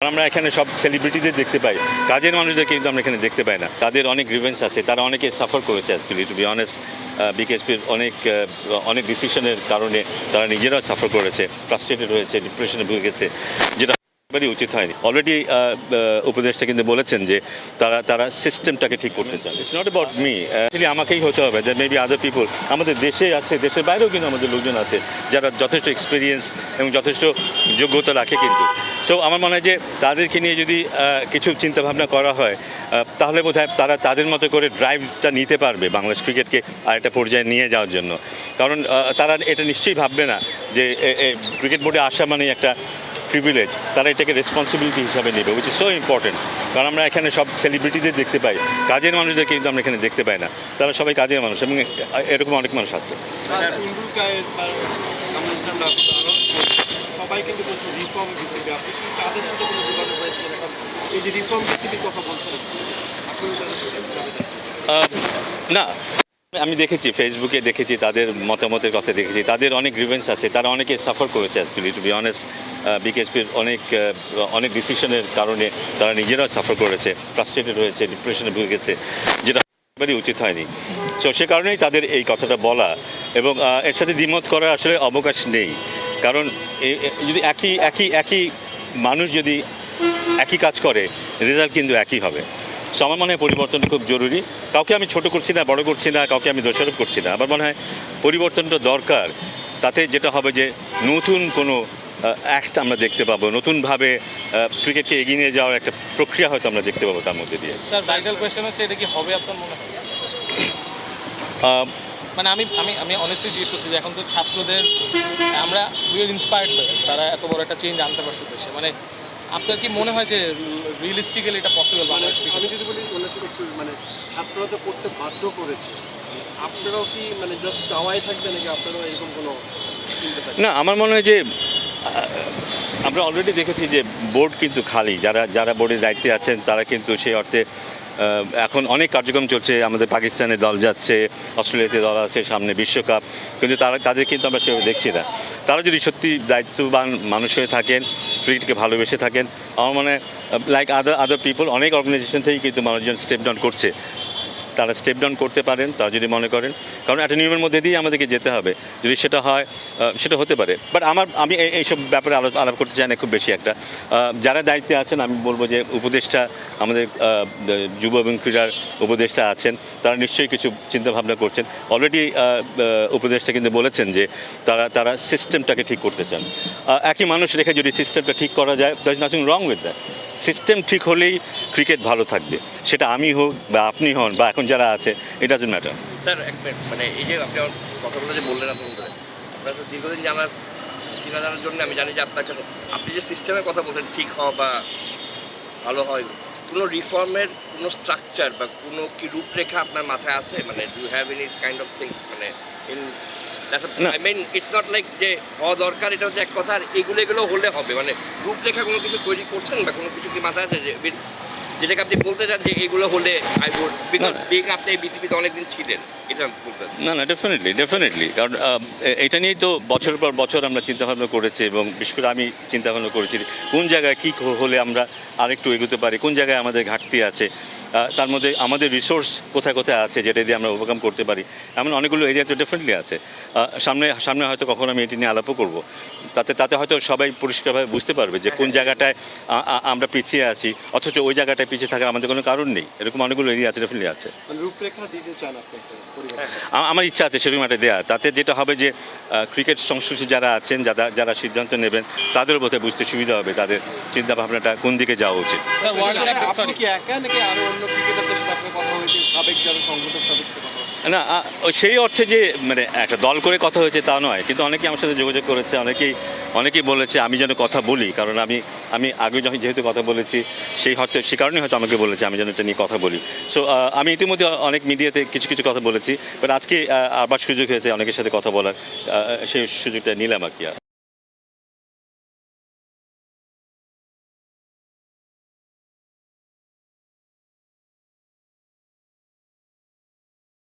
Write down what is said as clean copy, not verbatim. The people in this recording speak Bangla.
আমরা এখানে সব সেলিব্রিটিদের দেখতে পাই, কাজের মানুষদের কিন্তু আমরা এখানে দেখতে পাই না। তাদের অনেক গ্রিভেন্স আছে, তারা অনেকে সাফার করেছে অ্যাকচুয়ালি, টু বি অনেস্ট। বিকেএসপির অনেক ডিসিশনের কারণে তারা নিজেরাও সাফার করেছে, ফ্রাস্ট্রেটেড হয়েছে, ডিপ্রেশনে ভুগেছে, যেটা একেবারেই উচিত হয়নি। অলরেডি উপদেষ্টা কিন্তু বলেছেন যে তারা সিস্টেমটাকে ঠিক করতে চান। It's not about me, actually আমাকেই হতে হবে, দ্যাট মেবি আদার পিপল। আমাদের দেশে আছে, দেশের বাইরেও কিন্তু আমাদের লোকজন আছে যারা যথেষ্ট এক্সপিরিয়েন্স এবং যথেষ্ট যোগ্যতা রাখে কিন্তু। সো আমার মনে হয় যে তাদেরকে নিয়ে যদি কিছু চিন্তাভাবনা করা হয়, তাহলে বোধহয় তারা তাদের মতো করে ড্রাইভটা নিতে পারবে বাংলাদেশ ক্রিকেটকে আরেকটা পর্যায়ে নিয়ে যাওয়ার জন্য। কারণ তারা এটা নিশ্চয়ই ভাববে না যে ক্রিকেট বোর্ডে আসা মানে একটা প্রিভিলেজ, তারা এটাকে রেসপন্সিবিলিটি হিসাবে নেবে, উইচ ইজ সো ইম্পর্টেন্ট। কারণ আমরা এখানে সব সেলিব্রিটিদের দেখতে পাই, কাজের মানুষদের কিন্তু আমরা এখানে দেখতে পাই না। তারা সবাই কাজের মানুষ এবং এরকম অনেক মানুষ আছে। সবাই কিন্তু বলছে রিফর্ম বিসিবি, আপনি কি তাদের সাথে কোনো যোগাযোগ হয়েছিল? এই যে রিফর্ম বিসিবির কথা বলছেন আপনি তাদের সাথে না, আমি দেখেছি, ফেসবুকে দেখেছি, তাদের মতামতের কথা দেখেছি, তাদের অনেক গ্রিভেন্স আছে, তারা অনেকে সাফার করেছে অ্যাকচুয়ালি, টু বি অনেস্ট। বিকেএসপির অনেক ডিসিশনের কারণে তারা নিজেরাও সাফার করেছে, ফ্রাস্ট্রেটেড হয়েছে, ডিপ্রেশনে ভুগেছে, যেটা একেবারেই উচিত হয়নি। সো সে কারণেই তাদের এই কথাটা বলা এবং এর সাথে দ্বিমত করার আসলে অবকাশ নেই। কারণ যদি একই মানুষ যদি একই কাজ করে, রেজাল্ট কিন্তু একই হবে। সো আমার মনে হয় পরিবর্তনটা খুব জরুরি। কাউকে আমি ছোট করছি না, বড় করছি না, কাউকে আমি দোষারোপ করছি না। আমার মনে হয় পরিবর্তনটা দরকার। তাতে যেটা হবে যে নতুন কোনো অ্যাক্ট আমরা দেখতে পাবো, নতুনভাবে ক্রিকেটকে এগিয়ে নিয়ে যাওয়ার একটা প্রক্রিয়া হয়তো আমরা দেখতে পাবো তার মধ্যে দিয়ে। স্যার, ভাইটাল কোয়েশ্চেন হচ্ছে, এটা কি হবে আপনার মনে হয়? মানে আমি অনেস্টলি জিজ্ঞেস করছি যে এখন তো ছাত্রদের আমরা উই আর ইন্সপায়ার্ড বাই, তারা এত বড় একটা চেঞ্জ আনতে পারছে দেশে। মানে আপনার কি মনে হয় যে রিয়েলিস্টিক্যালি এটা পসিবল? মানে আমি যদি বলি একটু মানে ছাত্ররা তো করতে বাধ্য করেছে, আপনারাও কি মানে জাস্ট চাওয়াই থাকবে নাকি আপনারাও এরকম কোনো চিন্তা থাকবে? না, আমার মনে হয় যে আমরা অলরেডি দেখেছি যে বোর্ড কিন্তু খালি, যারা বোর্ডের দায়িত্বে আছেন তারা কিন্তু সেই অর্থে এখন অনেক কার্যক্রম চলছে। আমাদের পাকিস্তানে দল যাচ্ছে, অস্ট্রেলিয়াতে দল আছে, সামনে বিশ্বকাপ, কিন্তু তাদের কিন্তু আমরা সেভাবে দেখছি না। তারা যদি সত্যি দায়িত্ববান মানুষ হয়ে থাকেন, ক্রিকেটকে ভালোবেসে থাকেন, আমার মনে হয় লাইক আদার পিপল, অনেক অর্গানাইজেশন থেকেই কিন্তু মানুষজন স্টেপ ডাউন করছে। তারা স্টেপ ডাউন করতে পারেন, তারা যদি মনে করেন, কারণ একটা নিয়মের মধ্যে দিয়ে আমাদেরকে যেতে হবে। যদি সেটা হয়, সেটা হতে পারে। বাট আমি এইসব ব্যাপারে আলাপ করতে চাই না খুব বেশি একটা। যারা দায়িত্বে আছেন, আমি বলবো যে উপদেষ্টা, আমাদের যুব এবং ক্রীড়ার উপদেষ্টা আছেন, তারা নিশ্চয়ই কিছু চিন্তাভাবনা করছেন। অলরেডি উপদেষ্টা কিন্তু বলেছেন যে তারা সিস্টেমটাকে ঠিক করতে চান। একই মানুষ রেখে যদি সিস্টেমটা ঠিক করা যায়, there is nothing wrong with that. System ঠিক হলেই ক্রিকেট ভালো থাকবে, সেটা আমি হোক বা আপনি হন বা এখন যারা আছে, ইট ডাজন্ট ম্যাটার। স্যার, এক মিনিট, মানে এই যে আপনি আমার কথাগুলো যে বললেন আপনার ধরে, আপনার তো দীর্ঘদিন জানার চিনা জানার জন্য আমি জানি যে আপনাকে, আপনি যে সিস্টেমের কথা বলছেন ঠিক হওয়া বা ভালো হয়, কোনো রিফর্মের কোনো স্ট্রাকচার বা কোনো কি রূপরেখা আপনার মাথায় আছে? মানে do have any kind of things, মানে in I mean it's not like যে হওয়া দরকার, এটা হচ্ছে এক কথা, আর এগুলো হলে হবে, মানে রূপরেখা কোনো কিছু তৈরি করছেন বা কোনো কিছু কি মাথায় আছে যে যেটাকে আপনি বলতে চান যে এগুলো হলে আই উড, বিকজ বিং আপনি বিসিবিতে অনেকদিন ছিলেন, এটা বলতে চান? না, ডেফিনেটলি, কারণ এটা নিয়েই তো বছরের পর বছর আমরা চিন্তাভাবনা করেছি এবং বিশেষ করে আমি চিন্তাভাবনা করেছি কোন জায়গায় কী হলে আমরা আরেকটু এগোতে পারি, কোন জায়গায় আমাদের ঘাটতি আছে, তার মধ্যে আমাদের রিসোর্স কোথায় কোথায় আছে যেটা দিয়ে আমরা ওভারকাম করতে পারি। এমন অনেকগুলো এরিয়া তো ডেফিনেটলি আছে। সামনে হয়তো কখনো আমি এটি নিয়ে আলাপও করবো। তাতে হয়তো সবাই পরিষ্কারভাবে বুঝতে পারবে যে কোন জায়গাটায় আমরা পিছিয়ে আছি, অথচ ওই জায়গাটায় পিছিয়ে থাকার আমাদের কোনো কারণ নেই। এরকম অনেকগুলো এরিয়া আছে, ডেফিনেটলি আছে। রূপরেখা দিতে চান আপনি? আমার ইচ্ছা আছে সেরকম একটা দেওয়া। তাতে যেটা হবে যে ক্রিকেট সংশ্লিষ্ট যারা আছেন, যারা সিদ্ধান্ত নেবেন, তাদেরও বোধহয় বুঝতে সুবিধা হবে তাদের চিন্তাভাবনাটা কোন দিকে যাওয়া উচিত। আপনি কি একা নাকি আরো অন্য ক্রিকেটারদের সাথে আপনার কথা হয়েছে, সাবেক যারা সংগঠক তাদের সাথে কথা হয়েছে? না, সেই অর্থে যে মানে একটা দল করে কথা হয়েছে তা নয়, কিন্তু অনেকেই আমার সাথে যোগাযোগ করেছে, অনেকেই বলেছে আমি যেন কথা বলি, কারণ আমি আগে যেহেতু কথা বলেছি, সে কারণেই হয়তো আমাকে বলেছে আমি যেন এটা নিয়ে কথা বলি। সো আমি ইতিমধ্যে অনেক মিডিয়াতে কিছু কথা বলেছি, বাট আজকে আবার সুযোগ হয়েছে অনেকের সাথে কথা বলার, সেই সুযোগটা নিলাম আর কি।